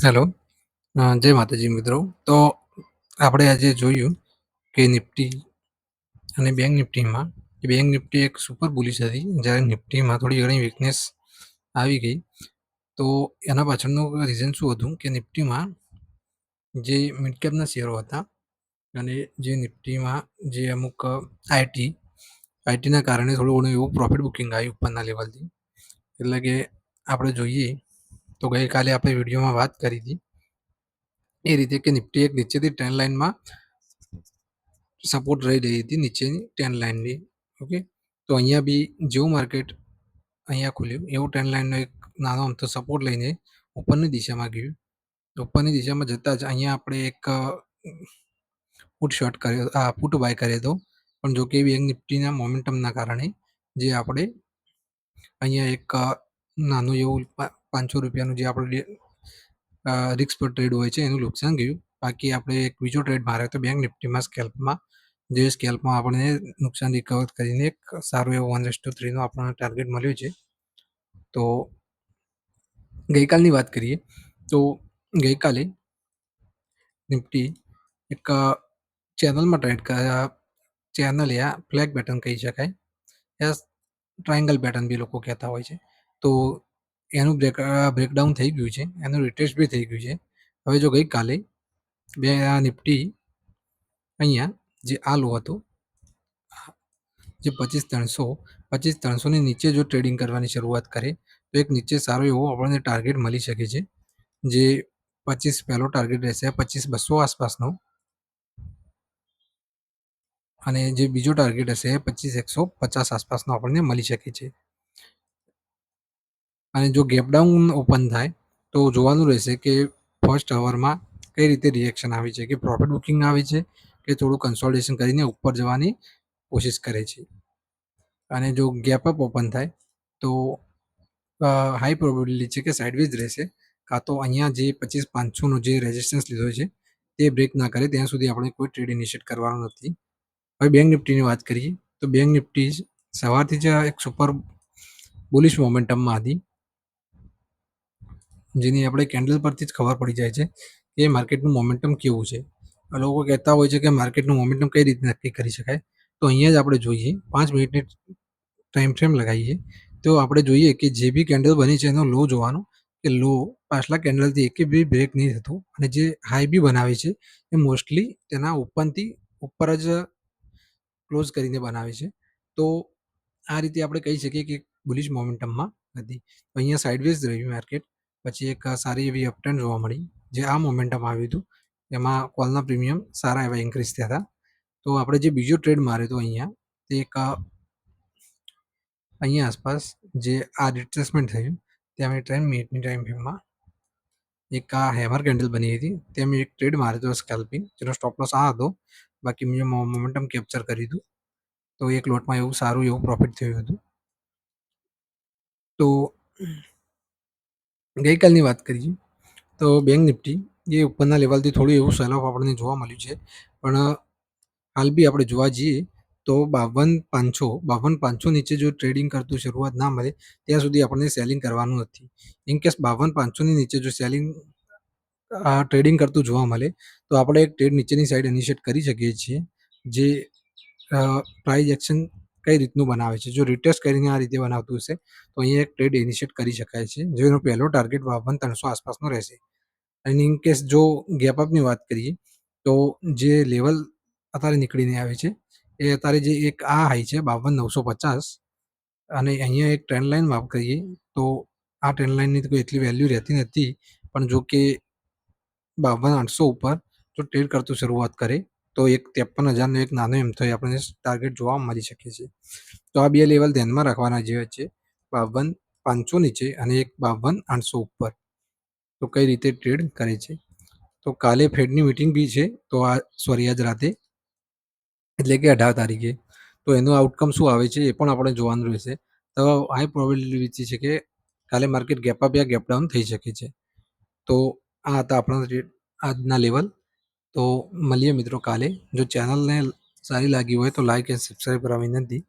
Hello. જય માતાજી મિત્રો. તો આપણે આજે જોયું કે નિફ્ટી અને બેંક નિફ્ટીમાં બેંક નિફ્ટી એક સુપર બુલિશ હતી, જ્યારે નિફ્ટીમાં થોડી ઘણી વીકનેસ આવી ગઈ. તો એના પાછળનું રીઝન શું હતું કે નિફ્ટીમાં જે મિડ કેપના શેરો હતા અને જે નિફ્ટીમાં જે અમુક આઈટીના કારણે થોડું ઘણું એવું પ્રોફિટ બુકિંગ આવ્યું ઉપરના લેવલથી. એટલે કે આપણે જોઈએ તો ગઈકાલે આપણે વિડીયોમાં વાત કરી હતી એ રીતે કે નિફ્ટી એક નીચેથી ટ્રેન્ડ લાઇનમાં સપોર્ટ રહી રહી હતી, નીચેની ટ્રેન્ડ લાઇનની. ઓકે, તો અહીંયા બી જેવું માર્કેટ અહીંયા ખુલ્યું એવું ટ્રેન્ડ લાઇનનો એક નાનો અમથો સપોર્ટ લઈને ઉપરની દિશામાં ગયું. ઉપરની દિશામાં જતાં જ અહીંયા આપણે એક પુટ બાય કર્યો હતો, પણ જો કે બેંક નિફ્ટીના મોમેન્ટમના કારણે જે આપણે અહીંયા એક નાનું એવું ₹500 જે આપણે રિસ્ક પર ટ્રેડ હોય છે એનું નુકસાન ગયું. બાકી આપણે એક બીજો ટ્રેડ માર્યો તો બેંક નિફ્ટીમાં સ્કેલ્પમાં આપણને નુકસાન રિકવર કરીને એક સારું એવું 1:3 નો આપણને ટાર્ગેટ મળ્યો છે. તો ગઈકાલની વાત કરીએ તો ગઈકાલે નિફ્ટી એક ચેનલમાં ટ્રેડ કર્યા. ચેનલ યા ફ્લેગ પેટર્ન કહી શકાય, યા ટ્રાયંગલ પેટર્ન બી લોકો કહેતા હોય છે. તો એનું બ્રેકડાઉન થઈ ગયું છે, એનું રિટેસ્ટ બી થઈ ગયું છે. હવે જો ગઈકાલે નિફ્ટી અહીંયા જે આ લો હતો, જે 25,300ની નીચે જો ટ્રેડિંગ કરવાની શરૂઆત કરે તો એક નીચે સારો એવો આપણને ટાર્ગેટ મળી શકે છે. જે પહેલો ટાર્ગેટ રહેશે 25,200 આસપાસનો, અને જે બીજો ટાર્ગેટ હશે 25,150 આસપાસનો આપણને મળી શકે છે. અને જો ગેપડાઉન ઓપન થાય તો જોવાનું રહેશે કે ફર્સ્ટ અવરમાં કઈ રીતે રિએક્શન આવે છે, કે પ્રોફિટ બુકિંગ આવે છે કે થોડું કન્સોલિડેશન કરીને ઉપર જવાની કોશિશ કરે છે. અને જો ગેપ અપ ઓપન થાય તો હાઈ પ્રોબેબિલિટી છે કે સાઇડવેઝ રહેશે, કાં તો અહીંયા જે 25,500નો જે રેઝિસ્ટન્સ લીધો છે તે બ્રેક ના કરે ત્યાં સુધી આપણે કોઈ ટ્રેડ ઇનિશિએટ કરવાનો નથી. હવે બેંક નિફ્ટીની વાત કરીએ તો બેંક નિફ્ટી સવારથી જ એક સુપર બુલિશ મોમેન્ટમમાં હતી, જેની આપણે કેન્ડલ પરથી જ ખબર પડી જાય છે કે માર્કેટનું મોમેન્ટમ કેવું છે. લોકો કહેતા હોય છે કે માર્કેટનું મોમેન્ટમ કઈ રીતે નક્કી કરી શકાય, તો અહીંયા જ આપણે જોઈએ 5 મિનિટની ટાઈમ ફ્રેમ લગાવીએ તો આપણે જોઈએ કે જે બી કેન્ડલ બની છે એનો લો જોવાનો, કે લો પાછલા કેન્ડલથી એક બી બ્રેક નહીં થતું, અને જે હાઈ બી બનાવે છે એ મોસ્ટલી તેના ઓપનથી ઉપર જ ક્લોઝ કરીને બનાવે છે. તો આ રીતે આપણે કહી શકીએ કે બુલિશ મોમેન્ટમમાં હતી. તો અહીંયા સાઇડવેઝ રહ્યું માર્કેટ, પછી એક સારી એવી અપટ્રેન્ડ જોવા મળી. જે આ મોમેન્ટમ આવ્યું હતું એમાં કોલના પ્રીમિયમ સારા એવા ઇન્ક્રીઝ થયા હતા. તો આપણે જે બીજો ટ્રેડ માર્યો હતો અહીંયા, તે એક અહીંયા આસપાસ જે આ રિટ્રેસમેન્ટ થયું ત્યાં મેં 3 મિનિટની ટાઈમ ફ્રેમમાં એક આ હેમર કેન્ડલ બની હતી, ત્યાં મેં એક ટ્રેડ માર્યો હતો સ્કેલ્પિંગ, જેનો સ્ટોપ લોસ આ હતો. બાકી મેં મોમેન્ટમ કેપ્ચર કર્યું હતું, તો એક લોટમાં એવું સારું એવું પ્રોફિટ થયું હતું. તો ગઈકાલની વાત કરીએ તો બેંક નિફ્ટી એ ઉપરના લેવલથી થોડું એવું સેલ ઓફ આપણને જોવા મળ્યું છે, પણ હાલ બી આપણે જોવા જઈએ તો 52,500 નીચે જો ટ્રેડિંગ કરતું શરૂઆત ના મળે ત્યાં સુધી આપણને સેલિંગ કરવાનું નથી. ઇનકેસ 52,500ની નીચે જો ટ્રેડિંગ કરતું જોવા મળે તો આપણે એક ટ્રેડ નીચેની સાઈડ ઇનિશિએટ કરી શકીએ છીએ. જે પ્રાઇસ એક્શન કઈ રીતનું બનાવે છે, જો રિટેસ્ટ કરીને આ રીતે બનાવતું હશે તો અહીંયા એક ટ્રેડ ઇનિશિએટ કરી શકાય છે, જેનો પહેલો ટાર્ગેટ 52,300 આસપાસનો રહેશે. અને ઇનકેસ જો ગેપ અપની વાત કરીએ તો જે લેવલ અત્યારે નીકળીને આવે છે એ અત્યારે જે એક આ હાઈ છે 52,950, અને અહીંયા એક ટ્રેન્ડ લાઇન વાત કરીએ તો આ ટ્રેન્ડ લાઇનની તો કોઈ એટલી વેલ્યુ રહેતી નથી, પણ જો કે 52,800 ઉપર જો ટ્રેડ કરતું શરૂઆત કરે તો એક 53,000નો એક નાનો એમથો આપણને ટાર્ગેટ જોવા મળી શકે છે. તો આ બે લેવલ ધ્યાનમાં રાખવાના જેવા છે, 52,500 નીચે અને એક 52,800 ઉપર. તો કઈ રીતે ટ્રેડ કરે છે. તો કાલે ફેડની મીટિંગ બી છે, તો આજ રાતે, એટલે કે 18 તારીખે. તો એનું આઉટકમ શું આવે છે એ પણ આપણે જોવાનું રહેશે. તો હાઈ પ્રોબેબિલિટી છે કે કાલે માર્કેટ ગેપ અપ યા ગેપ ડાઉન થઈ શકે છે. તો આ હતા આપણા આજના લેવલ. તો મળીએ મિત્રો કાલે. જો ચેનલને સારી લાગી હોય તો લાઈક એન્ડ સબસ્ક્રાઈબ કરવા વિનંતી.